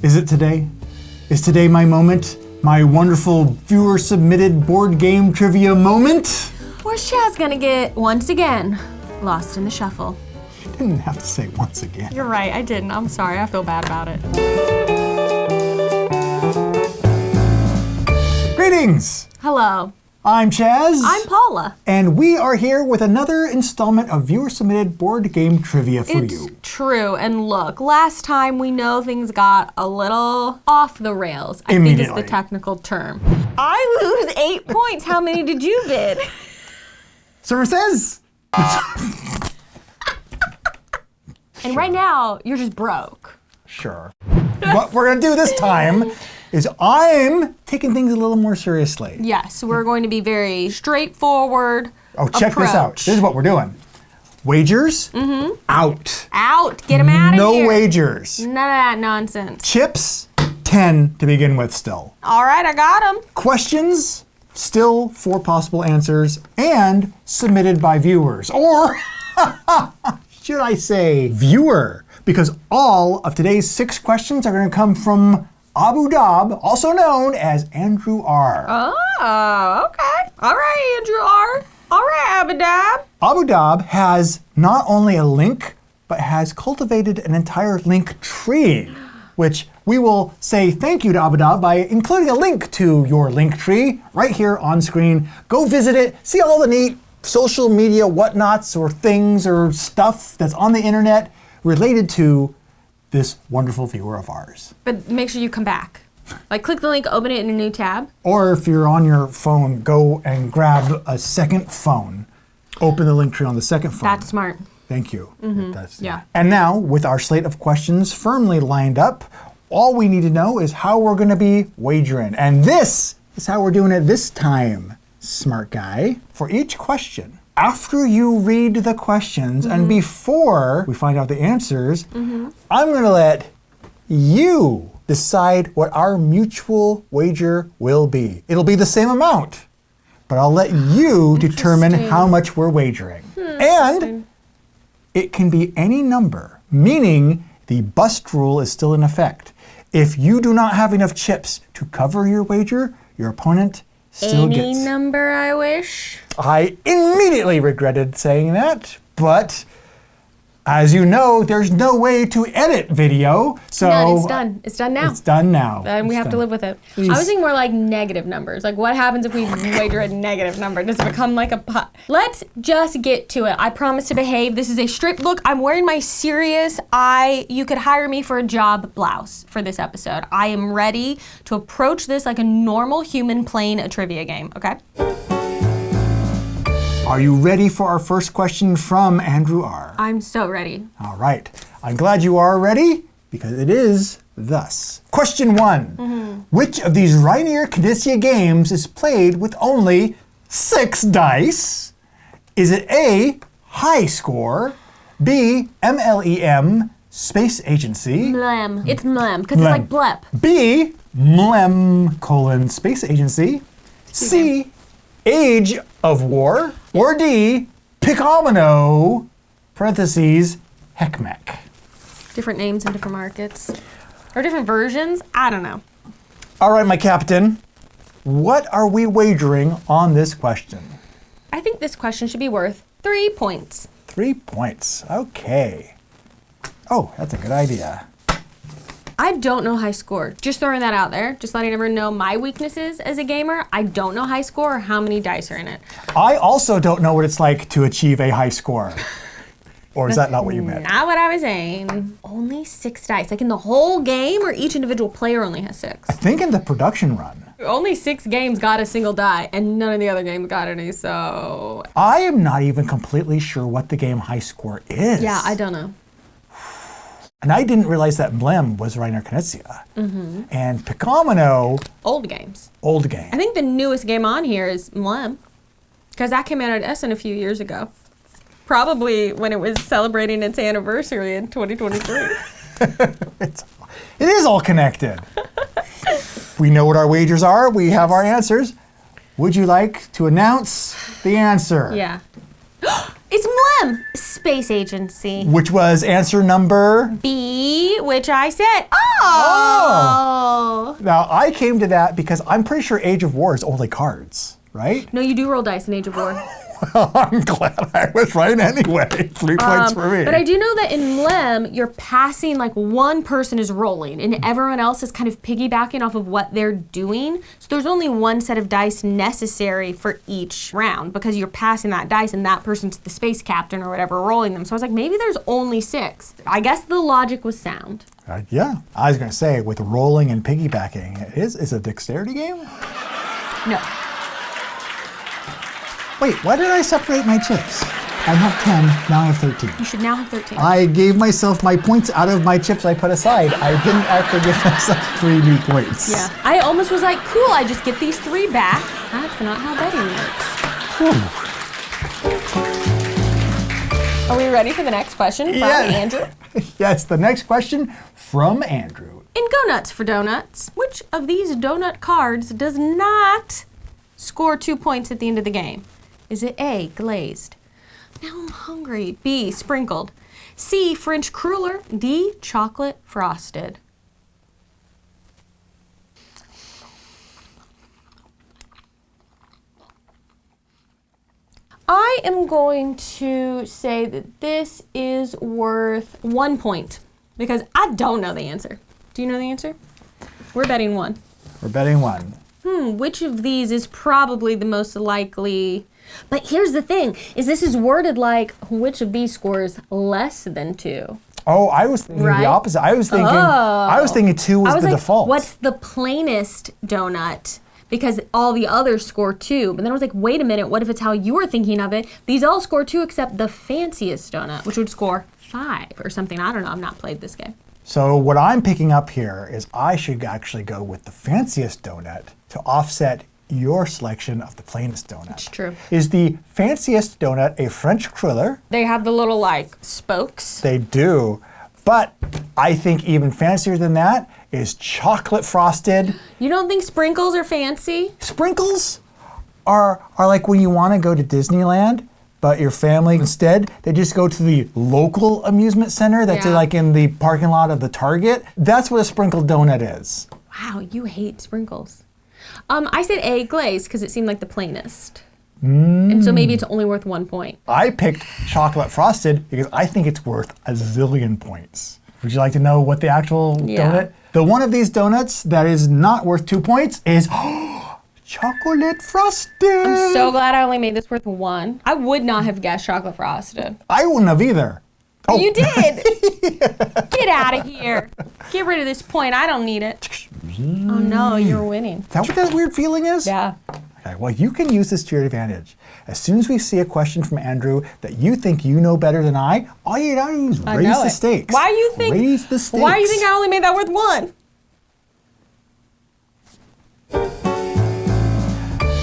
Is it today? Is today my moment? My wonderful viewer-submitted board game trivia moment? Or Chaz gonna get, once again, lost in the shuffle? You didn't have to say once again. You're right, I didn't. I'm sorry, I feel bad about it. Greetings! Hello. I'm Chaz. I'm Paula. And we are here with another installment of viewer-submitted board game trivia for you. It's true, and look, last time we know things got a little off the rails. I think is the technical term. I lose 8 points. How many did you bid? Server says. And right now, you're just broke. Sure. What we're gonna do this time is I'm taking things a little more seriously. Yes, we're going to be very straightforward. Oh, check this out. This is what we're doing. Wagers, out. Out, get them out of here. No wagers. None of that nonsense. Chips, 10 to begin with still. All right, I got them. Questions, still 4 possible answers, and submitted by viewers. Or, should I say viewer? Because all of today's 6 questions are gonna come from Abu Dhab, also known as Andrew R. Oh, okay. All right, Andrew R. All right, Abu Dhab. Abu Dhab has not only a link, but has cultivated an entire link tree, which we will say thank you to Abu Dhab by including a link to your link tree right here on screen. Go visit it, see all the neat social media whatnots or things or stuff that's on the internet related to this wonderful viewer of ours. But make sure you come back. Like click the link, open it in a new tab. Or if you're on your phone, go and grab a second phone. Open the link tree on the second phone. That's smart. Thank you. Yeah. And now, with our slate of questions firmly lined up, all we need to know is how we're gonna be wagering. And this is how we're doing it this time, smart guy. For each question, after you read the questions and before we find out the answers, I'm gonna let you decide what our mutual wager will be. It'll be the same amount, but I'll let you determine how much we're wagering. And it can be any number, meaning the bust rule is still in effect. If you do not have enough chips to cover your wager, your opponent still gets. Any number, I wish. I immediately regretted saying that, but as you know, there's no way to edit video, so... No, it's done. It's done now. It's done now. And we have to live with it. Please. I was thinking more like negative numbers. Like what happens if we wager a negative number? Does it become like a pot? Let's just get to it. I promise to behave. This is a strict look. I'm wearing my serious you could hire me for a job blouse for this episode. I am ready to approach this like a normal human playing a trivia game, okay? Are you ready for our first question from Andrew R? I'm so ready. All right. I'm glad you are ready because it is thus. Question 1. Which of these Rainier Knizia games is played with only 6 dice? Is it A, High Score, B, MLEM, Space Agency? Mlem. It's mlem, because it's like blep. B, Mlem, Space Agency. C, Age of War. Or D, Picomino, parentheses, Heckmech. Different names in different markets. Or different versions? I don't know. All right, my captain. What are we wagering on this question? I think this question should be worth 3 points. 3 points. Okay. Oh, that's a good idea. I don't know high score. Just throwing that out there. Just letting everyone know my weaknesses as a gamer. I don't know high score or how many dice are in it. I also don't know what it's like to achieve a high score. Or is that not what you meant? Not what I was saying. Only 6 dice. Like in the whole game, or each individual player only has 6? I think in the production run. Only 6 games got a single die, and none of the other games got any, so... I am not even completely sure what the game High Score is. Yeah, I don't know. And I didn't realize that Mlem was Rainier Knizia. And Picomino... Old games. Old game. I think the newest game on here is Mlem. Because that came out at Essen a few years ago. Probably when it was celebrating its anniversary in 2023. It is all connected. We know what our wagers are. We have our answers. Would you like to announce the answer? Yeah. It's Mlem, Space Agency. Which was answer number? B, which I said. Oh! Now, I came to that because I'm pretty sure Age of War is only cards, right? No, you do roll dice in Age of War. Well, I'm glad I was right anyway. 3 points for me. But I do know that in Lem, you're passing, like one person is rolling and everyone else is kind of piggybacking off of what they're doing. So there's only one set of dice necessary for each round because you're passing that dice and that person's the space captain or whatever rolling them. So I was like, maybe there's only 6. I guess the logic was sound. Yeah. I was going to say, with rolling and piggybacking, is it a dexterity game? No. Wait, why did I separate my chips? I have 10, now I have 13. You should now have 13. I gave myself my points out of my chips I put aside. I didn't actually give myself 3 new points. Yeah. I almost was like, cool, I just get these 3 back. That's not how betting works. Are we ready for the next question from Andrew? Yes, the next question from Andrew. In Go Nuts for Donuts, which of these donut cards does not score 2 points at the end of the game? Is it A, glazed? Now I'm hungry. B, sprinkled. C, French cruller. D, chocolate frosted. I am going to say that this is worth 1 point because I don't know the answer. Do you know the answer? We're betting 1. We're betting 1. Which of these is probably the most likely? But here's the thing, is this is worded like, which of these scores less than 2? Oh, I was thinking the opposite. I was thinking 2 was the default. What's the plainest donut? Because all the others score 2. But then I was like, wait a minute, what if it's how you were thinking of it? These all score 2 except the fanciest donut, which would score 5 or something. I don't know, I've not played this game. So what I'm picking up here is I should actually go with the fanciest donut to offset your selection of the plainest donut. It's true. Is the fanciest donut a French cruller? They have the little, like, spokes. They do. But I think even fancier than that is chocolate frosted. You don't think sprinkles are fancy? Sprinkles are like when you want to go to Disneyland, but your family instead, they just go to the local amusement center that's like in the parking lot of the Target. That's what a sprinkled donut is. Wow, you hate sprinkles. I said A, glazed, because it seemed like the plainest. And so maybe it's only worth 1 point. I picked chocolate frosted because I think it's worth a zillion points. Would you like to know what the actual donut? The one of these donuts that is not worth 2 points is chocolate frosted. I'm so glad I only made this worth 1. I would not have guessed chocolate frosted. I wouldn't have either. Oh. You did. Get out of here. Get rid of this point. I don't need it. Oh no, you're winning. Is that what that weird feeling is? Yeah. Okay, well, you can use this to your advantage. As soon as we see a question from Andrew that you think you know better than I, all you gotta do is raise the stakes. Why do you think? Raise the stakes. Why do you think I only made that worth 1?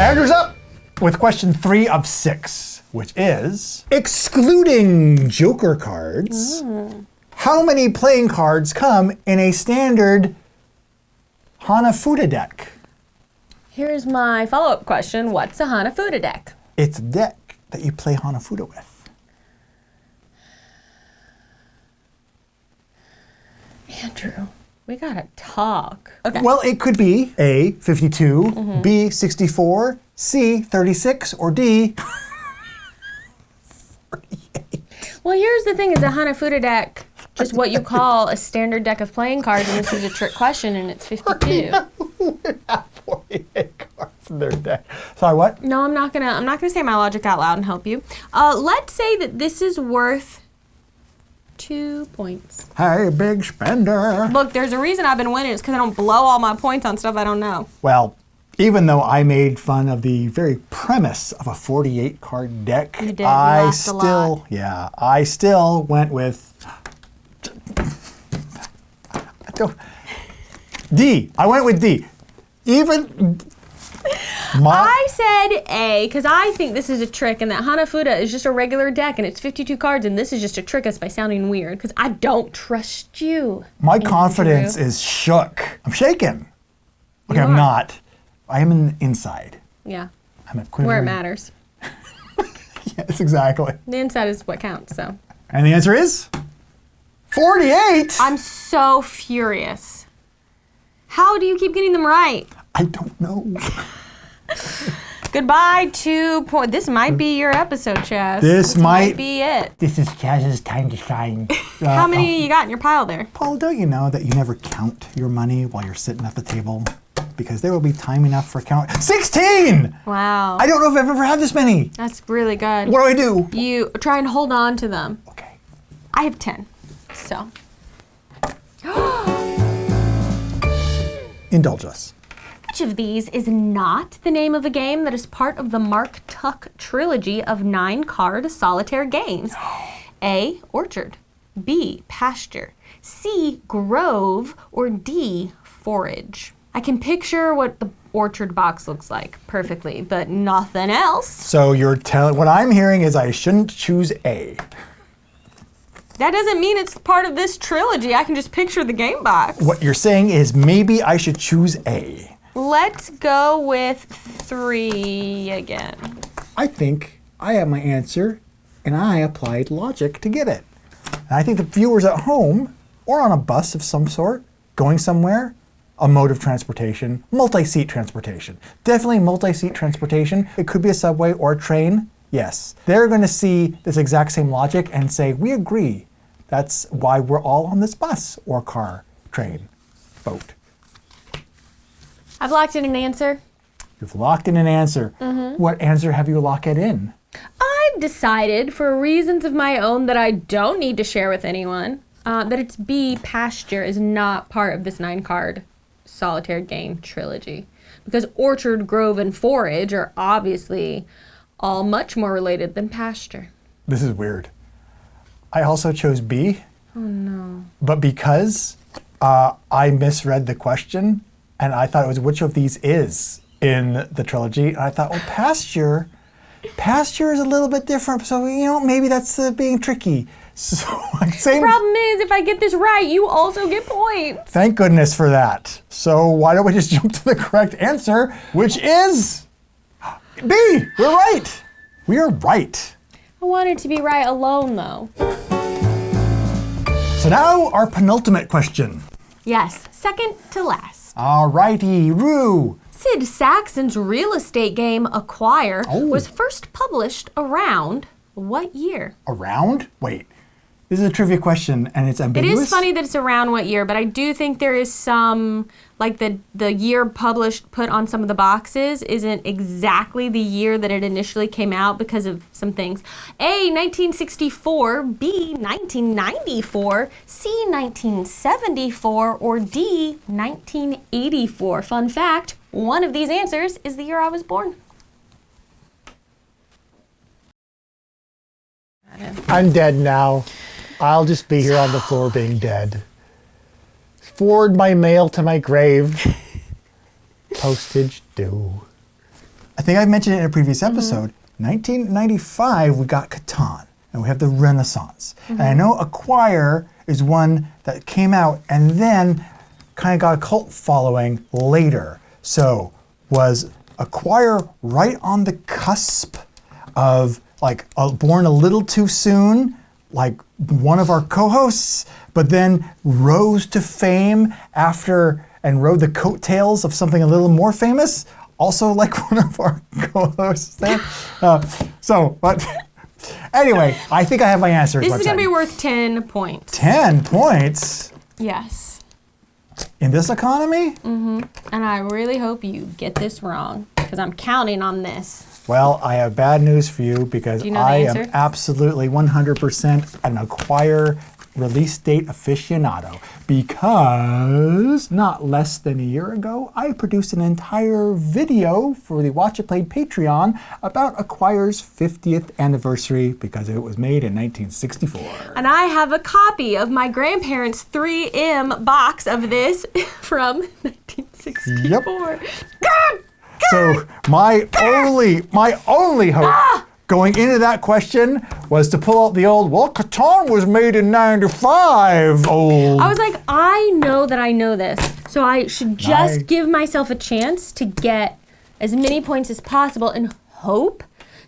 Andrew's up with question 3 of 6, which is, excluding Joker cards, how many playing cards come in a standard Hanafuda deck? Here's my follow-up question. What's a Hanafuda deck? It's a deck that you play Hanafuda with. Andrew, we gotta talk. Okay. Well, it could be A, 52, B, 64, C, 36, or D, 48. Well, here's the thing, is a Hanafuda deck just what you call a standard deck of playing cards, and this is a trick question, and it's 52. 48 cards in their deck. Sorry, what? No, I'm not gonna say my logic out loud and help you. Let's say that this is worth 2 points. Hey, big spender. Look, there's a reason I've been winning. It's because I don't blow all my points on stuff I don't know. Well, even though I made fun of the very premise of a 48 card deck, you did. I still went with D. I went with D. I said A because I think this is a trick and that Hanafuda is just a regular deck and it's 52 cards and this is just to trick us by sounding weird because I don't trust you. My confidence is shook. I'm shaken. Okay, I'm not. I am in the inside. Yeah. I'm at quivering. Where it matters. Yes, exactly. The inside is what counts, so. And the answer is 48. I'm so furious. How do you keep getting them right? I don't know. Goodbye, 2 points. This might be your episode, Chaz. This might be it. This is Chaz's time to shine. How many you got in your pile there? Paula, don't you know that you never count your money while you're sitting at the table? Because there will be time enough for count. 16! Wow. I don't know if I've ever had this many. That's really good. What do? You try and hold on to them. Okay. I have 10. So. Indulge us. Which of these is not the name of a game that is part of the Mark Tuck trilogy of 9-card solitaire games? A, Orchard. B, Pasture. C, Grove. Or D, Forage. I can picture what the Orchard box looks like perfectly, but nothing else. So you're telling, what I'm hearing is I shouldn't choose A. That doesn't mean it's part of this trilogy. I can just picture the game box. What you're saying is maybe I should choose A. Let's go with 3 again. I think I have my answer, and I applied logic to get it. And I think the viewers at home, or on a bus of some sort, going somewhere, a mode of transportation, multi-seat transportation. Definitely multi-seat transportation. It could be a subway or a train. Yes. They're going to see this exact same logic and say, we agree. That's why we're all on this bus or car, train, boat. I've locked in an answer. You've locked in an answer. What answer have you locked it in? I've decided, for reasons of my own that I don't need to share with anyone, that it's B, Pasture, is not part of this 9-card solitaire game trilogy. Because Orchard, Grove, and Forage are obviously all much more related than Pasture. This is weird. I also chose B. Oh no. But because I misread the question, and I thought it was which of these is in the trilogy, and I thought, well, Pasture is a little bit different, so maybe that's being tricky. So The problem is, if I get this right, you also get points. Thank goodness for that. So why don't we just jump to the correct answer, which is B. We're right. We are right. I wanted to be right alone, though. So now our penultimate question. Yes, second to last. Alrighty, Roo. Sid Sackson's real estate game Acquire was first published around what year? Around? Wait. This is a trivia question, and it's ambiguous. It is funny that it's around what year, but I do think there is some, like the year put on some of the boxes isn't exactly the year that it initially came out because of some things. A, 1964, B, 1994, C, 1974, or D, 1984. Fun fact, one of these answers is the year I was born. I'm dead now. I'll just be here on the floor being dead. Forward my mail to my grave. Postage due. I think I mentioned it in a previous episode. 1995, we got Catan, and we have the Renaissance. And I know Acquire is one that came out and then kind of got a cult following later. So was Acquire right on the cusp of born a little too soon, like one of our co-hosts, but then rose to fame after and rode the coattails of something a little more famous, also like one of our co-hosts there. But anyway, I think I have my answer. This is going to be worth 10 points. 10 points? Yes. In this economy? And I really hope you get this wrong, because I'm counting on this. Well, I have bad news for you because I am absolutely 100% an Acquire release date aficionado, because not less than a year ago, I produced an entire video for the Watch It Played Patreon about Acquire's 50th anniversary because it was made in 1964. And I have a copy of my grandparents' 3M box of this from 1964. Yep. So my only hope going into that question was to pull out the old, well, Catan was made in 95 old. I was like, I know that I know this, so I should just give myself a chance to get as many points as possible and hope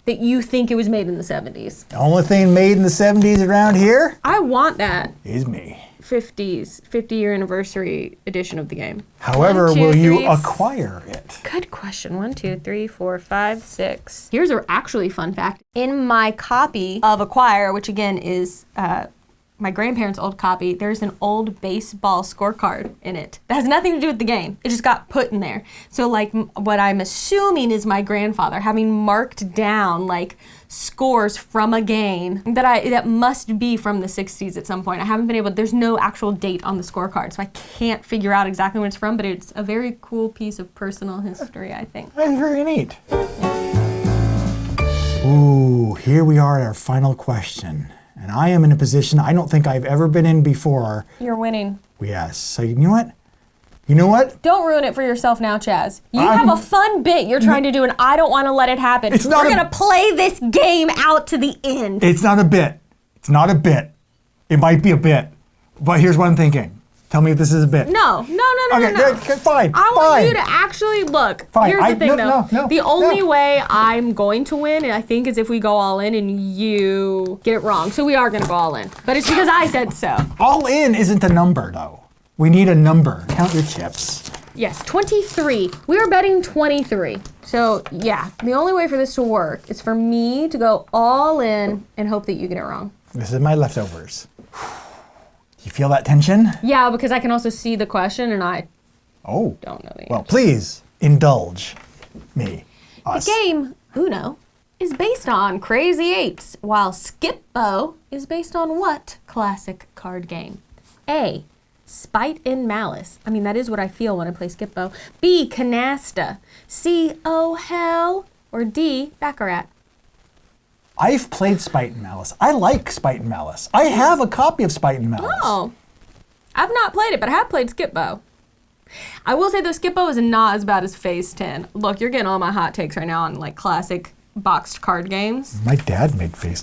that you think it was made in the 70s. The only thing made in the 70s around here I want that. is me. 50-year anniversary edition of the game. However, 1, 2, will you 3, acquire it? Good question. 1, 2, 3, 4, 5, 6. Here's a actually fun fact. In my copy of Acquire, which again is my grandparents' old copy, there's an old baseball scorecard in it. That has nothing to do with the game. It just got put in there. So like what I'm assuming is my grandfather having marked down like scores from a game that must be from the 60s at some point. I haven't been able, there's no actual date on the scorecard, so I can't figure out exactly when it's from, but it's a very cool piece of personal history, I think. That's very neat. Ooh, here we are at our final question. And I am in a position I don't think I've ever been in before. You're winning. Yes. So you know what? You know what? Don't ruin it for yourself now, Chaz. You have a fun bit you're trying to do, and I don't want to let it happen. We're going to play this game out to the end. It's not a bit. It's not a bit. It might be a bit. But here's what I'm thinking. Tell me if this is a bit. No. Okay, fine. I want you to actually look. Fine. Here's the thing, though. No, the only way I'm going to win, I think, is if we go all in and you get it wrong. So we are going to go all in. But it's because I said so. All in isn't a number, though. We need a number. Count your chips. Yes, 23. We are betting 23. So, yeah, the only way for this to work is for me to go all in and hope that you get it wrong. This is my leftovers. You feel that tension? Yeah, because I can also see the question and I don't know the answer. Well, please indulge me. Us. The game, Uno, is based on Crazy Apes, while Skip-Bo is based on what classic card game? A, Spite and Malice. I mean, that is what I feel when I play Skip-Bo. B, Canasta. C, Oh Hell. Or D, Baccarat. I've played Spite and Malice. I like Spite and Malice. I have a copy of Spite and Malice. Oh. I've not played it, but I have played Skip-Bo. I will say, though, Skip-Bo is not as bad as Phase 10. Look, you're getting all my hot takes right now on, like, classic boxed card games. My dad made Phase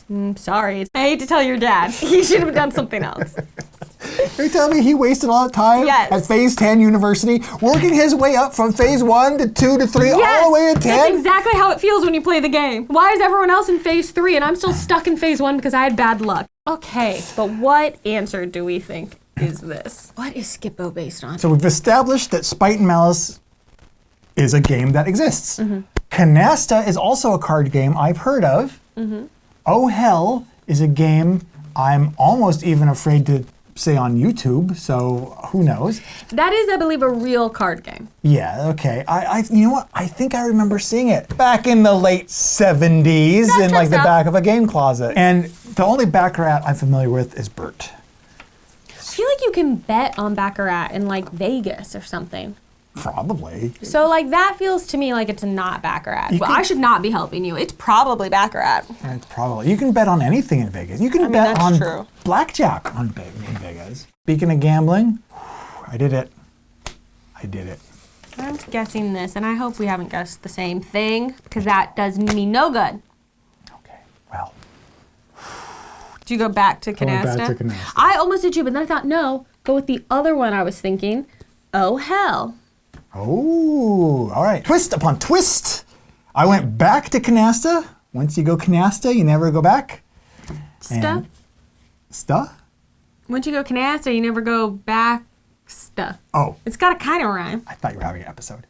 10. Sorry. I hate to tell your dad. He should have done something else. Are you telling me he wasted a lot of time at Phase 10 University, working his way up from Phase 1 to 2 to 3 all the way to 10? That's exactly how it feels when you play the game. Why is everyone else in Phase 3 and I'm still stuck in Phase 1 because I had bad luck? Okay, but what answer do we think is this? What is Skip-Bo based on? So we've established that Spite and Malice is a game that exists. Canasta is also a card game I've heard of. Oh Hell is a game I'm almost even afraid to say on YouTube, so who knows? That is, I believe, a real card game. Yeah, okay. You know what? I think I remember seeing it back in the late 70s in like the back of a game closet. And the only Baccarat I'm familiar with is Bert. I feel like you can bet on Baccarat in like Vegas or something. Probably. So like that feels to me like it's not Baccarat. Well, I should not be helping you. It's probably Baccarat. It's probably. You can bet on anything in Vegas. You can bet on blackjack in Vegas. Speaking of gambling, I did it. I'm guessing this, and I hope we haven't guessed the same thing, because that does me no good. Okay, well. Do you go back to Canasta? Going back to Canasta. I almost did you, but then I thought, no, go with the other one I was thinking. Oh, Hell. Oh, all right. Twist upon twist. I went back to Canasta. Once you go Canasta, you never go back. Stuff? Stuff? Once you go Canasta, you never go back. Stuff. Oh. It's got to kind of rhyme. I thought you were having an episode.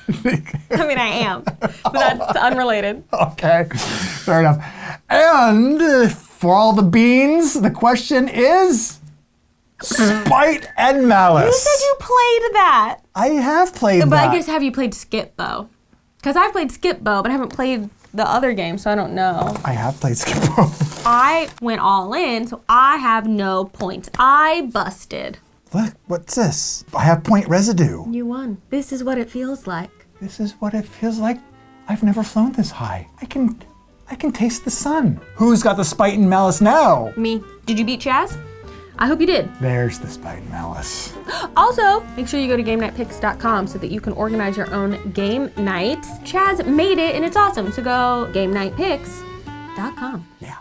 I mean, I am, but that's unrelated. Okay, fair enough. And for all the beans, the question is... Spite and Malice. You said you played that. I have played that. But I guess have you played Skip-Bo? Because I've played Skip-Bo, but I haven't played the other game, so I don't know. I have played Skip-Bo. I went all in, so I have no points. I busted. Look, what's this? I have point residue. You won. This is what it feels like. This is what it feels like. I've never flown this high. I can taste the sun. Who's got the Spite and Malice now? Me. Did you beat Chaz? I hope you did. There's the Spite and Malice. Also, make sure you go to GameNightPicks.com so that you can organize your own game nights. Chaz made it and it's awesome. So go GameNightPicks.com. Yeah.